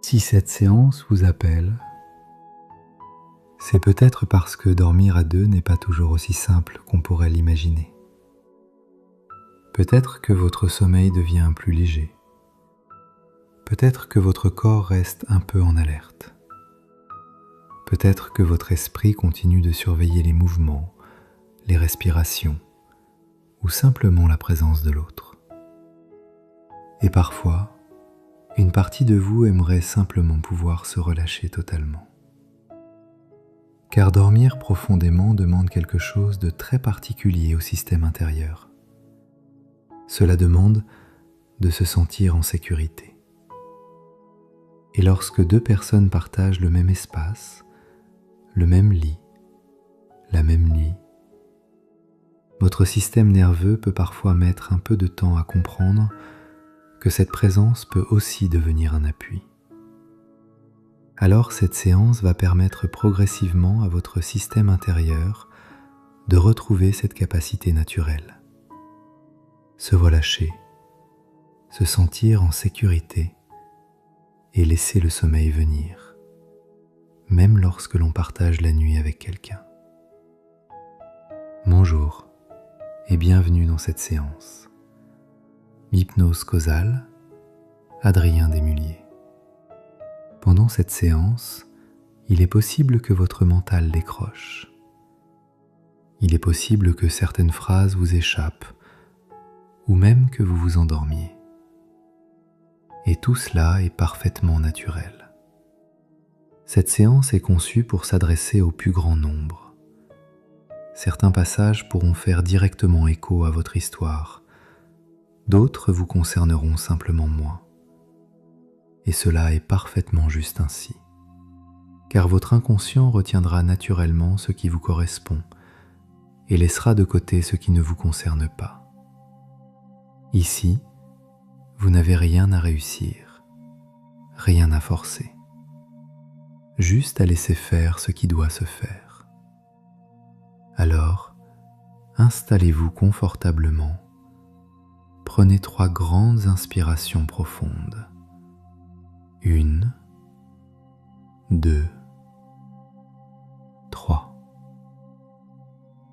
Si cette séance vous appelle, c'est peut-être parce que dormir à deux n'est pas toujours aussi simple qu'on pourrait l'imaginer. Peut-être que votre sommeil devient plus léger. Peut-être que votre corps reste un peu en alerte. Peut-être que votre esprit continue de surveiller les mouvements, les respirations ou simplement la présence de l'autre. Et parfois, une partie de vous aimerait simplement pouvoir se relâcher totalement. Car dormir profondément demande quelque chose de très particulier au système intérieur. Cela demande de se sentir en sécurité. Et lorsque deux personnes partagent le même espace, le même lit, la même nuit, votre système nerveux peut parfois mettre un peu de temps à comprendre que cette présence peut aussi devenir un appui. Alors cette séance va permettre progressivement à votre système intérieur de retrouver cette capacité naturelle. Se relâcher, se sentir en sécurité et laisser le sommeil venir, même lorsque l'on partage la nuit avec quelqu'un. Bonjour et bienvenue dans cette séance. Hypnose causale, Adrien Desmulliers. Pendant cette séance, il est possible que votre mental décroche. Il est possible que certaines phrases vous échappent ou même que vous vous endormiez. Et tout cela est parfaitement naturel. Cette séance est conçue pour s'adresser au plus grand nombre. Certains passages pourront faire directement écho à votre histoire. D'autres vous concerneront simplement moins. Et cela est parfaitement juste ainsi. Car votre inconscient retiendra naturellement ce qui vous correspond et laissera de côté ce qui ne vous concerne pas. Ici, vous n'avez rien à réussir, rien à forcer. Juste à laisser faire ce qui doit se faire. Alors, installez-vous confortablement. Prenez 3 grandes inspirations profondes. 1, 2, 3.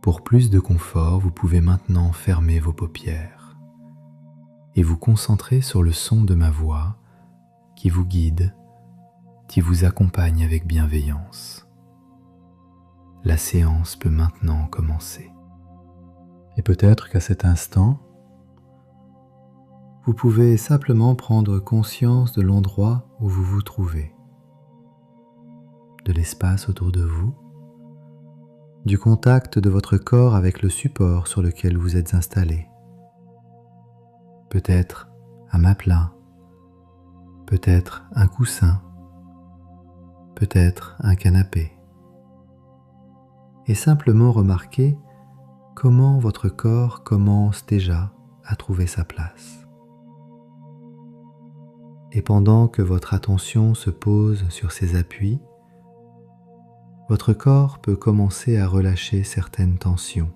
Pour plus de confort, vous pouvez maintenant fermer vos paupières et vous concentrer sur le son de ma voix qui vous guide, qui vous accompagne avec bienveillance. La séance peut maintenant commencer. Et peut-être qu'à cet instant, vous pouvez simplement prendre conscience de l'endroit où vous vous trouvez, de l'espace autour de vous, du contact de votre corps avec le support sur lequel vous êtes installé. Peut-être un matelas, peut-être un coussin, peut-être un canapé. Et simplement remarquez comment votre corps commence déjà à trouver sa place. Et pendant que votre attention se pose sur ces appuis, votre corps peut commencer à relâcher certaines tensions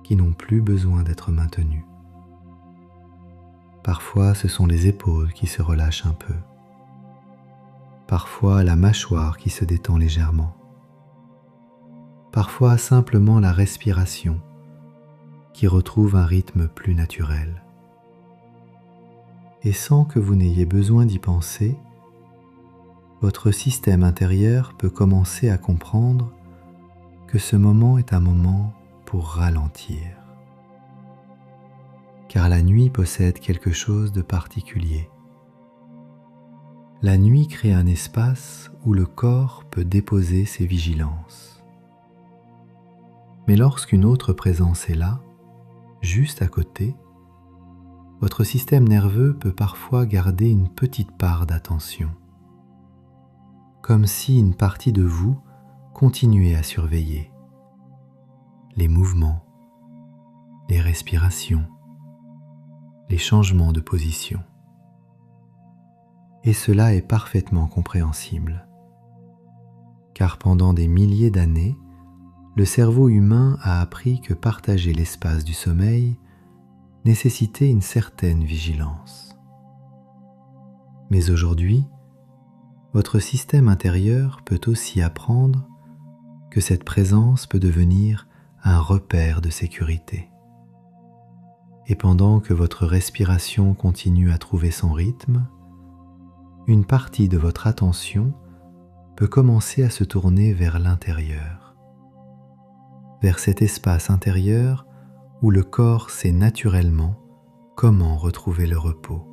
qui n'ont plus besoin d'être maintenues. Parfois, ce sont les épaules qui se relâchent un peu. Parfois, la mâchoire qui se détend légèrement. Parfois, simplement la respiration qui retrouve un rythme plus naturel. Et sans que vous n'ayez besoin d'y penser, votre système intérieur peut commencer à comprendre que ce moment est un moment pour ralentir. Car la nuit possède quelque chose de particulier. La nuit crée un espace où le corps peut déposer ses vigilances. Mais lorsqu'une autre présence est là, juste à côté, votre système nerveux peut parfois garder une petite part d'attention, comme si une partie de vous continuait à surveiller les mouvements, les respirations, les changements de position. Et cela est parfaitement compréhensible, car pendant des milliers d'années, le cerveau humain a appris que partager l'espace du sommeil nécessitait une certaine vigilance. Mais aujourd'hui, votre système intérieur peut aussi apprendre que cette présence peut devenir un repère de sécurité. Et pendant que votre respiration continue à trouver son rythme, une partie de votre attention peut commencer à se tourner vers l'intérieur, vers cet espace intérieur où le corps sait naturellement comment retrouver le repos.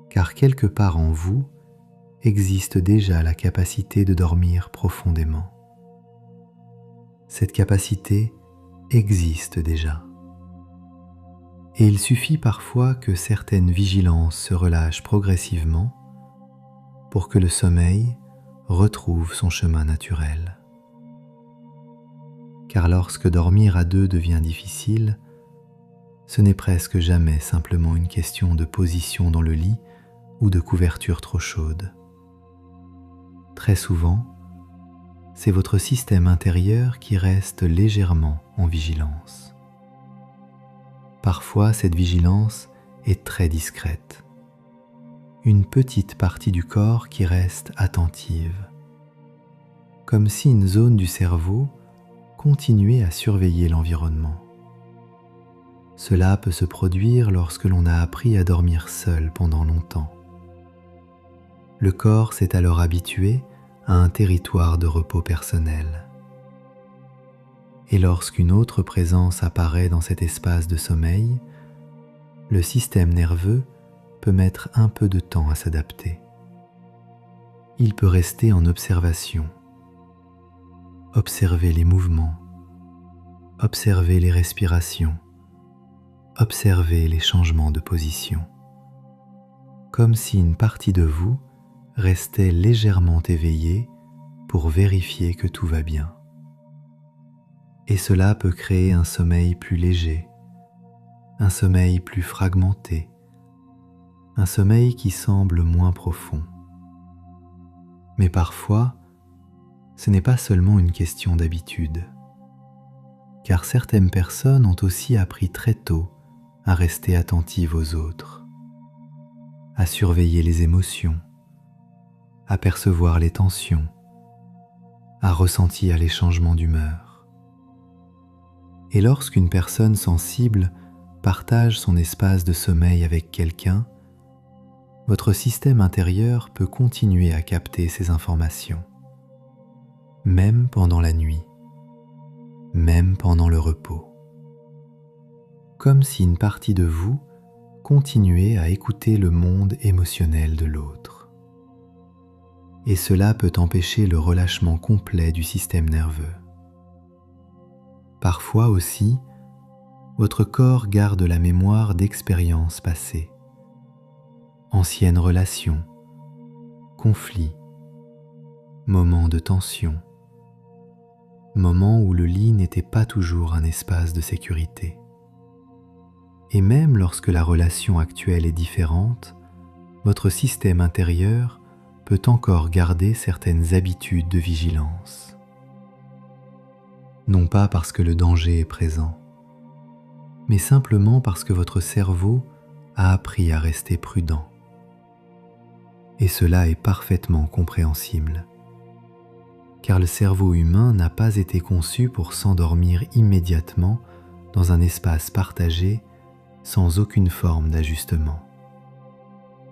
Car quelque part en vous existe déjà la capacité de dormir profondément. Cette capacité existe déjà. Et il suffit parfois que certaines vigilances se relâchent progressivement pour que le sommeil retrouve son chemin naturel. Car lorsque dormir à deux devient difficile, ce n'est presque jamais simplement une question de position dans le lit ou de couverture trop chaude. Très souvent, c'est votre système intérieur qui reste légèrement en vigilance. Parfois, cette vigilance est très discrète. Une petite partie du corps qui reste attentive, comme si une zone du cerveau continuait à surveiller l'environnement. Cela peut se produire lorsque l'on a appris à dormir seul pendant longtemps. Le corps s'est alors habitué à un territoire de repos personnel. Et lorsqu'une autre présence apparaît dans cet espace de sommeil, le système nerveux peut mettre un peu de temps à s'adapter. Il peut rester en observation, observer les mouvements, observer les respirations, observer les changements de position, comme si une partie de vous restait légèrement éveillée pour vérifier que tout va bien. Et cela peut créer un sommeil plus léger, un sommeil plus fragmenté, un sommeil qui semble moins profond. Mais parfois, ce n'est pas seulement une question d'habitude, car certaines personnes ont aussi appris très tôt à rester attentives aux autres, à surveiller les émotions, à percevoir les tensions, à ressentir les changements d'humeur. Et lorsqu'une personne sensible partage son espace de sommeil avec quelqu'un, votre système intérieur peut continuer à capter ces informations, même pendant la nuit, même pendant le repos, comme si une partie de vous continuait à écouter le monde émotionnel de l'autre. Et cela peut empêcher le relâchement complet du système nerveux. Parfois aussi, votre corps garde la mémoire d'expériences passées, anciennes relations, conflits, moments de tension, moments où le lit n'était pas toujours un espace de sécurité. Et même lorsque la relation actuelle est différente, votre système intérieur peut encore garder certaines habitudes de vigilance. Non pas parce que le danger est présent, mais simplement parce que votre cerveau a appris à rester prudent. Et cela est parfaitement compréhensible, car le cerveau humain n'a pas été conçu pour s'endormir immédiatement dans un espace partagé sans aucune forme d'ajustement.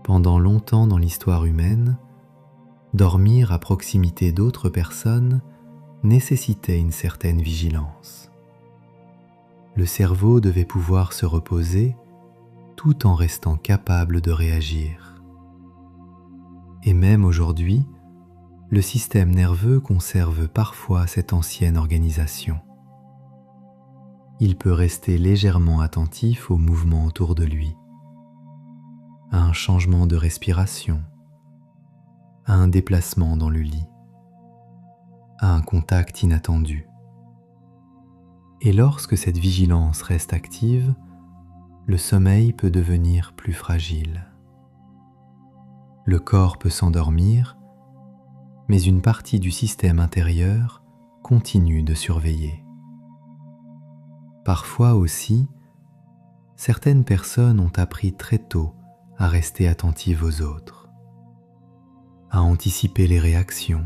Pendant longtemps dans l'histoire humaine, dormir à proximité d'autres personnes nécessitait une certaine vigilance. Le cerveau devait pouvoir se reposer tout en restant capable de réagir. Et même aujourd'hui, le système nerveux conserve parfois cette ancienne organisation. Il peut rester légèrement attentif aux mouvements autour de lui, à un changement de respiration, à un déplacement dans le lit, à un contact inattendu. Et lorsque cette vigilance reste active, le sommeil peut devenir plus fragile. Le corps peut s'endormir, mais une partie du système intérieur continue de surveiller. Parfois aussi, certaines personnes ont appris très tôt à rester attentives aux autres. à anticiper les réactions,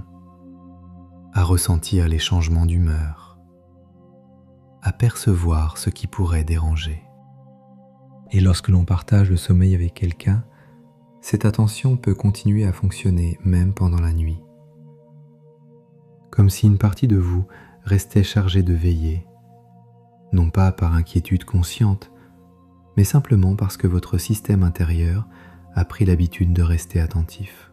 à ressentir les changements d'humeur, à percevoir ce qui pourrait déranger. Et lorsque l'on partage le sommeil avec quelqu'un, cette attention peut continuer à fonctionner même pendant la nuit. Comme si une partie de vous restait chargée de veiller, non pas par inquiétude consciente, mais simplement parce que votre système intérieur a pris l'habitude de rester attentif.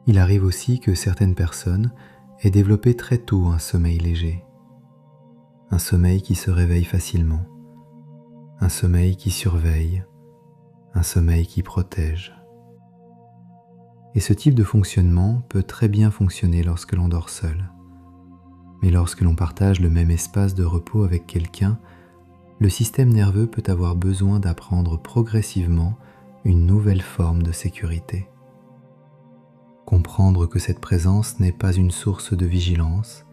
Il arrive aussi que certaines personnes aient développé très tôt un sommeil léger, un sommeil qui se réveille facilement, un sommeil qui surveille, un sommeil qui protège. Et ce type de fonctionnement peut très bien fonctionner lorsque l'on dort seul. Mais lorsque l'on partage le même espace de repos avec quelqu'un, le système nerveux peut avoir besoin d'apprendre progressivement une nouvelle forme de sécurité. Comprendre que cette présence n'est pas une source de vigilance,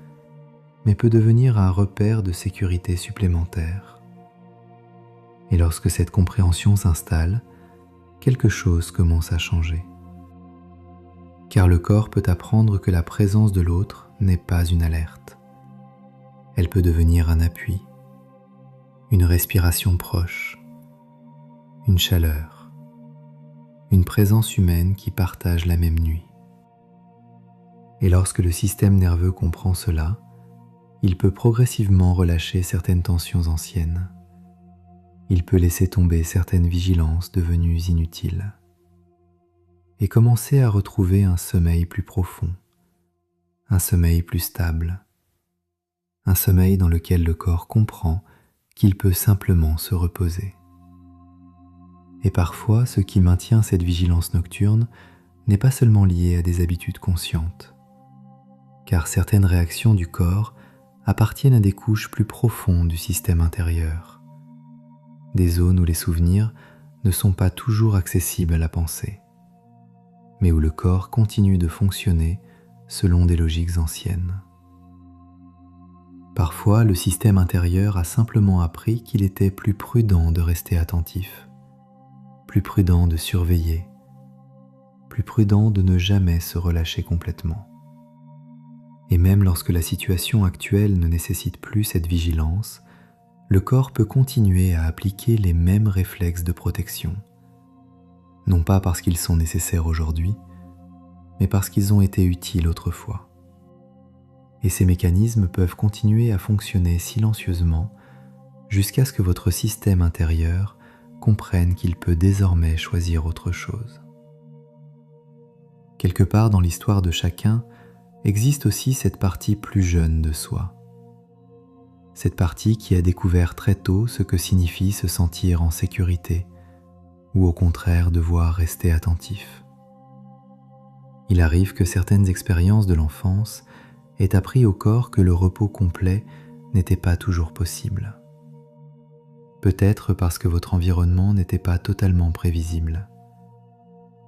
mais peut devenir un repère de sécurité supplémentaire. Et lorsque cette compréhension s'installe, quelque chose commence à changer. Car le corps peut apprendre que la présence de l'autre n'est pas une alerte. Elle peut devenir un appui, une respiration proche, une chaleur, une présence humaine qui partage la même nuit. Et lorsque le système nerveux comprend cela, il peut progressivement relâcher certaines tensions anciennes. Il peut laisser tomber certaines vigilances devenues inutiles et commencer à retrouver un sommeil plus profond, un sommeil plus stable, un sommeil dans lequel le corps comprend qu'il peut simplement se reposer. Et parfois, ce qui maintient cette vigilance nocturne n'est pas seulement lié à des habitudes conscientes, car certaines réactions du corps appartiennent à des couches plus profondes du système intérieur, des zones où les souvenirs ne sont pas toujours accessibles à la pensée, mais où le corps continue de fonctionner selon des logiques anciennes. Parfois, le système intérieur a simplement appris qu'il était plus prudent de rester attentif, plus prudent de surveiller, plus prudent de ne jamais se relâcher complètement. Et même lorsque la situation actuelle ne nécessite plus cette vigilance, le corps peut continuer à appliquer les mêmes réflexes de protection, non pas parce qu'ils sont nécessaires aujourd'hui, mais parce qu'ils ont été utiles autrefois. Et ces mécanismes peuvent continuer à fonctionner silencieusement jusqu'à ce que votre système intérieur comprenne qu'il peut désormais choisir autre chose. Quelque part dans l'histoire de chacun existe aussi cette partie plus jeune de soi, cette partie qui a découvert très tôt ce que signifie se sentir en sécurité ou au contraire devoir rester attentif. Il arrive que certaines expériences de l'enfance aient appris au corps que le repos complet n'était pas toujours possible. Peut-être parce que votre environnement n'était pas totalement prévisible.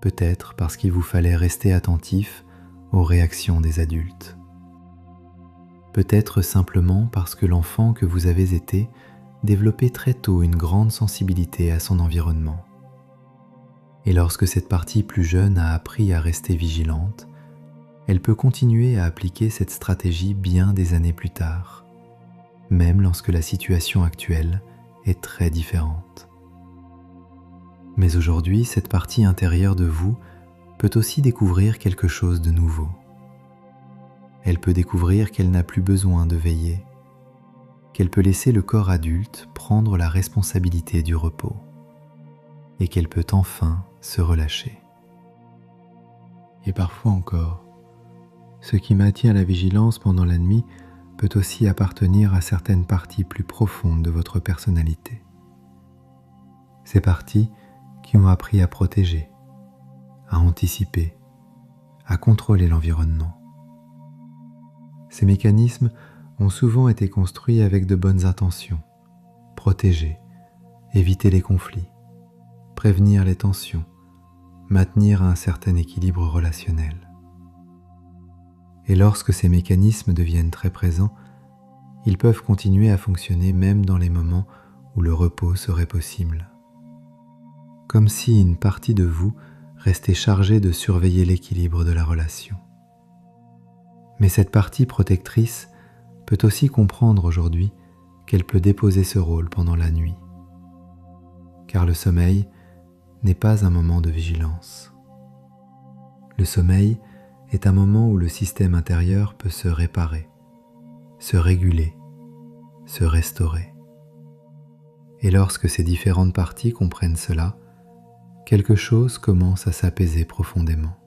Peut-être parce qu'il vous fallait rester attentif aux réactions des adultes. Peut-être simplement parce que l'enfant que vous avez été développait très tôt une grande sensibilité à son environnement. Et lorsque cette partie plus jeune a appris à rester vigilante, elle peut continuer à appliquer cette stratégie bien des années plus tard, même lorsque la situation actuelle est très différente. Mais aujourd'hui, cette partie intérieure de vous peut aussi découvrir quelque chose de nouveau. Elle peut découvrir qu'elle n'a plus besoin de veiller, qu'elle peut laisser le corps adulte prendre la responsabilité du repos, et qu'elle peut enfin se relâcher. Et parfois encore, ce qui maintient la vigilance pendant la nuit peut aussi appartenir à certaines parties plus profondes de votre personnalité. Ces parties qui ont appris à protéger, à anticiper, à contrôler l'environnement. Ces mécanismes ont souvent été construits avec de bonnes intentions: protéger, éviter les conflits, prévenir les tensions, maintenir un certain équilibre relationnel. Et lorsque ces mécanismes deviennent très présents, ils peuvent continuer à fonctionner même dans les moments où le repos serait possible. Comme si une partie de vous restez chargé de surveiller l'équilibre de la relation. Mais cette partie protectrice peut aussi comprendre aujourd'hui qu'elle peut déposer ce rôle pendant la nuit. Car le sommeil n'est pas un moment de vigilance. Le sommeil est un moment où le système intérieur peut se réparer, se réguler, se restaurer. Et lorsque ces différentes parties comprennent cela, quelque chose commence à s'apaiser profondément.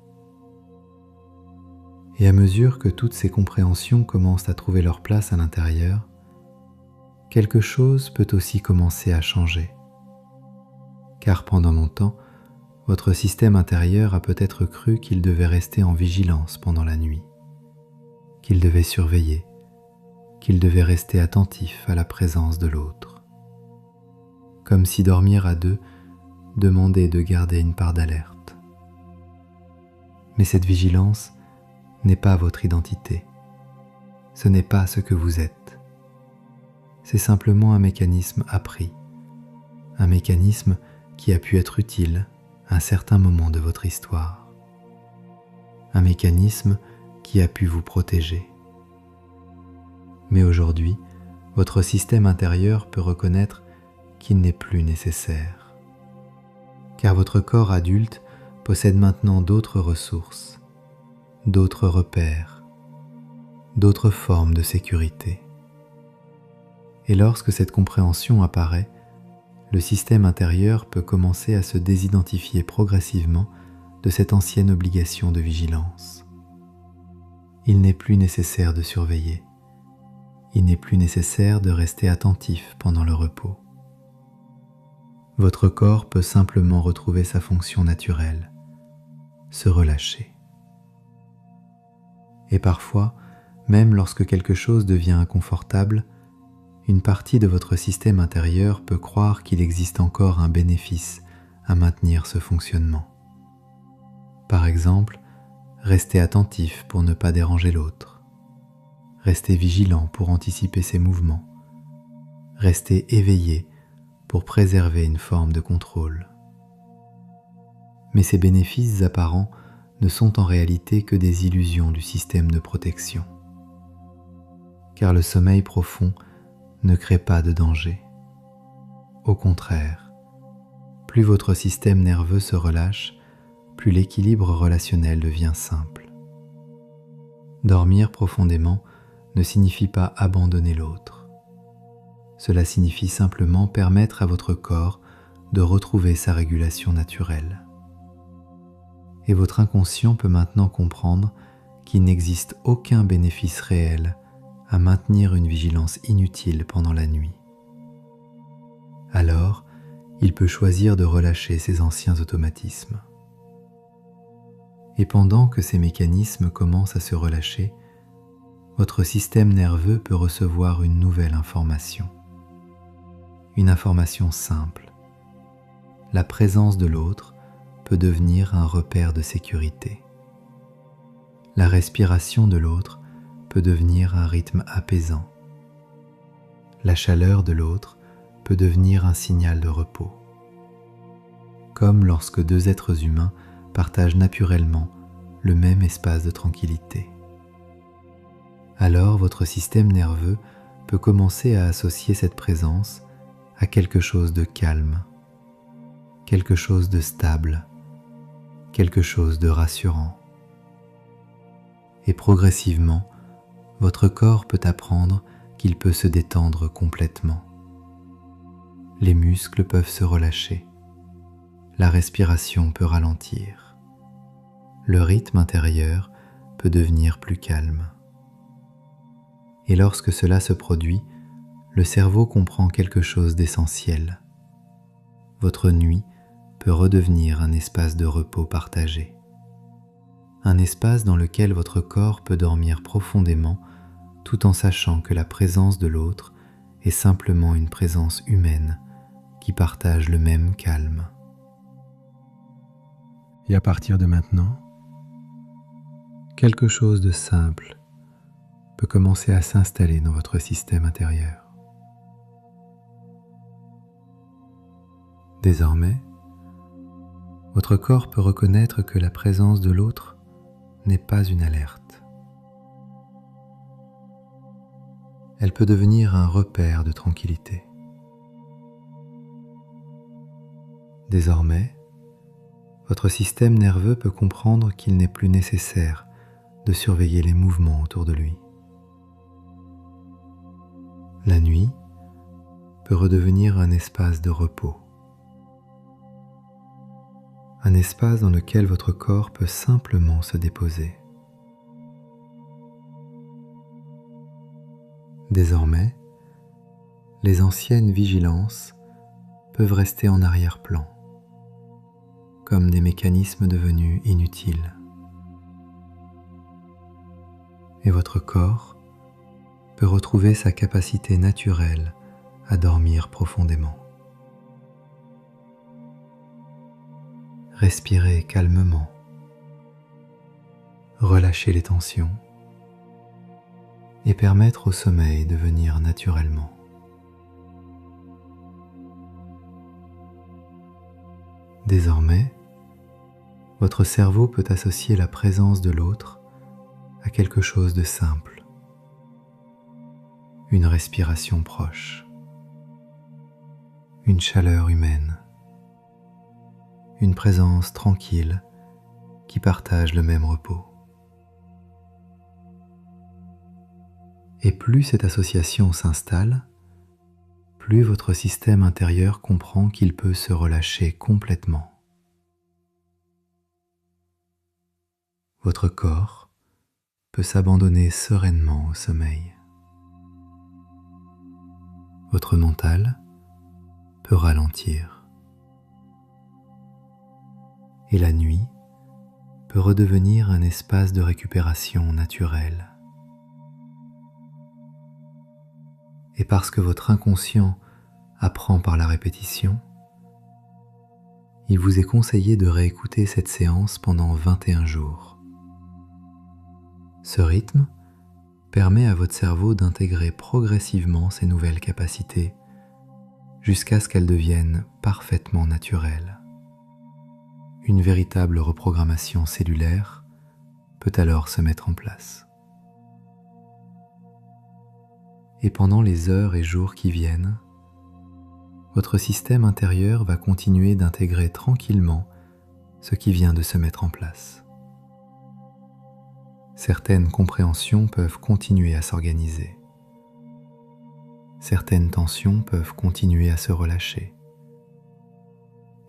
Et à mesure que toutes ces compréhensions commencent à trouver leur place à l'intérieur, quelque chose peut aussi commencer à changer. Car pendant longtemps, votre système intérieur a peut-être cru qu'il devait rester en vigilance pendant la nuit, qu'il devait surveiller, qu'il devait rester attentif à la présence de l'autre. Comme si dormir à deux demandait de garder une part d'alerte. Mais cette vigilance n'est pas votre identité. Ce n'est pas ce que vous êtes. C'est simplement un mécanisme appris, un mécanisme qui a pu être utile à un certain moment de votre histoire, un mécanisme qui a pu vous protéger. Mais aujourd'hui, votre système intérieur peut reconnaître qu'il n'est plus nécessaire, car votre corps adulte possède maintenant d'autres ressources, d'autres repères, d'autres formes de sécurité. Et lorsque cette compréhension apparaît, le système intérieur peut commencer à se désidentifier progressivement de cette ancienne obligation de vigilance. Il n'est plus nécessaire de surveiller. Il n'est plus nécessaire de rester attentif pendant le repos. Votre corps peut simplement retrouver sa fonction naturelle, se relâcher. Et parfois, même lorsque quelque chose devient inconfortable, une partie de votre système intérieur peut croire qu'il existe encore un bénéfice à maintenir ce fonctionnement. Par exemple, rester attentif pour ne pas déranger l'autre, rester vigilant pour anticiper ses mouvements, rester éveillé pour préserver une forme de contrôle. Mais ces bénéfices apparents ne sont en réalité que des illusions du système de protection. Car le sommeil profond ne crée pas de danger. Au contraire, plus votre système nerveux se relâche, plus l'équilibre relationnel devient simple. Dormir profondément ne signifie pas abandonner l'autre. Cela signifie simplement permettre à votre corps de retrouver sa régulation naturelle. Et votre inconscient peut maintenant comprendre qu'il n'existe aucun bénéfice réel à maintenir une vigilance inutile pendant la nuit. Alors, il peut choisir de relâcher ses anciens automatismes. Et pendant que ces mécanismes commencent à se relâcher, votre système nerveux peut recevoir une nouvelle information. Une information simple. La présence de l'autre peut devenir un repère de sécurité. La respiration de l'autre peut devenir un rythme apaisant. La chaleur de l'autre peut devenir un signal de repos. Comme lorsque deux êtres humains partagent naturellement le même espace de tranquillité. Alors votre système nerveux peut commencer à associer cette présence à quelque chose de calme, quelque chose de stable, quelque chose de rassurant. Et progressivement, votre corps peut apprendre qu'il peut se détendre complètement. Les muscles peuvent se relâcher, la respiration peut ralentir, le rythme intérieur peut devenir plus calme. Et lorsque cela se produit, le cerveau comprend quelque chose d'essentiel. Votre nuit peut redevenir un espace de repos partagé. Un espace dans lequel votre corps peut dormir profondément tout en sachant que la présence de l'autre est simplement une présence humaine qui partage le même calme. Et à partir de maintenant, quelque chose de simple peut commencer à s'installer dans votre système intérieur. Désormais, votre corps peut reconnaître que la présence de l'autre n'est pas une alerte. Elle peut devenir un repère de tranquillité. Désormais, votre système nerveux peut comprendre qu'il n'est plus nécessaire de surveiller les mouvements autour de lui. La nuit peut redevenir un espace de repos, un espace dans lequel votre corps peut simplement se déposer. Désormais, les anciennes vigilances peuvent rester en arrière-plan, comme des mécanismes devenus inutiles. Et votre corps peut retrouver sa capacité naturelle à dormir profondément. Respirez calmement, relâchez les tensions et permettre au sommeil de venir naturellement. Désormais, votre cerveau peut associer la présence de l'autre à quelque chose de simple, une respiration proche, une chaleur humaine, une présence tranquille qui partage le même repos. Et plus cette association s'installe, plus votre système intérieur comprend qu'il peut se relâcher complètement. Votre corps peut s'abandonner sereinement au sommeil. Votre mental peut ralentir. Et la nuit peut redevenir un espace de récupération naturelle. Et parce que votre inconscient apprend par la répétition, il vous est conseillé de réécouter cette séance pendant 21 jours. Ce rythme permet à votre cerveau d'intégrer progressivement ces nouvelles capacités jusqu'à ce qu'elles deviennent parfaitement naturelles. Une véritable reprogrammation cellulaire peut alors se mettre en place. Et pendant les heures et jours qui viennent, votre système intérieur va continuer d'intégrer tranquillement ce qui vient de se mettre en place. Certaines compréhensions peuvent continuer à s'organiser. Certaines tensions peuvent continuer à se relâcher.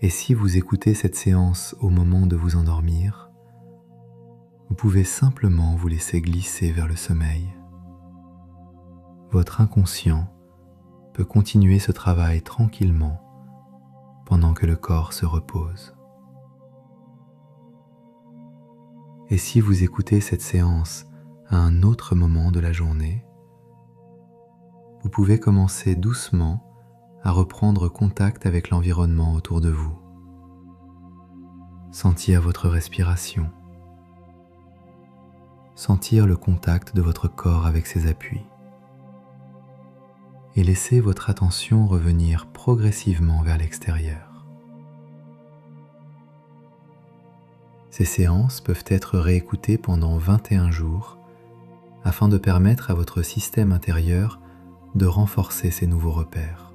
Et si vous écoutez cette séance au moment de vous endormir, vous pouvez simplement vous laisser glisser vers le sommeil. Votre inconscient peut continuer ce travail tranquillement pendant que le corps se repose. Et si vous écoutez cette séance à un autre moment de la journée, vous pouvez commencer doucement à reprendre contact avec l'environnement autour de vous. Sentir votre respiration, sentir le contact de votre corps avec ses appuis. Et laissez votre attention revenir progressivement vers l'extérieur. Ces séances peuvent être réécoutées pendant 21 jours afin de permettre à votre système intérieur de renforcer ces nouveaux repères.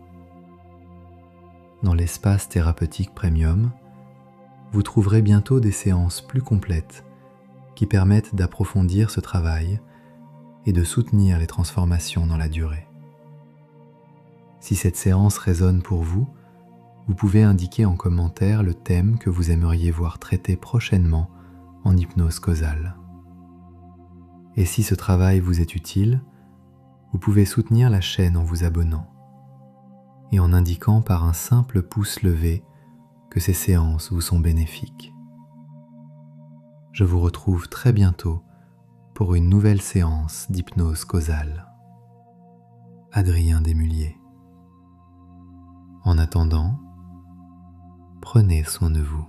Dans l'espace thérapeutique Premium, vous trouverez bientôt des séances plus complètes qui permettent d'approfondir ce travail et de soutenir les transformations dans la durée. Si cette séance résonne pour vous, vous pouvez indiquer en commentaire le thème que vous aimeriez voir traité prochainement en hypnose causale. Et si ce travail vous est utile, vous pouvez soutenir la chaîne en vous abonnant et en indiquant par un simple pouce levé que ces séances vous sont bénéfiques. Je vous retrouve très bientôt pour une nouvelle séance d'hypnose causale. Adrien Desmulliers. En attendant, prenez soin de vous.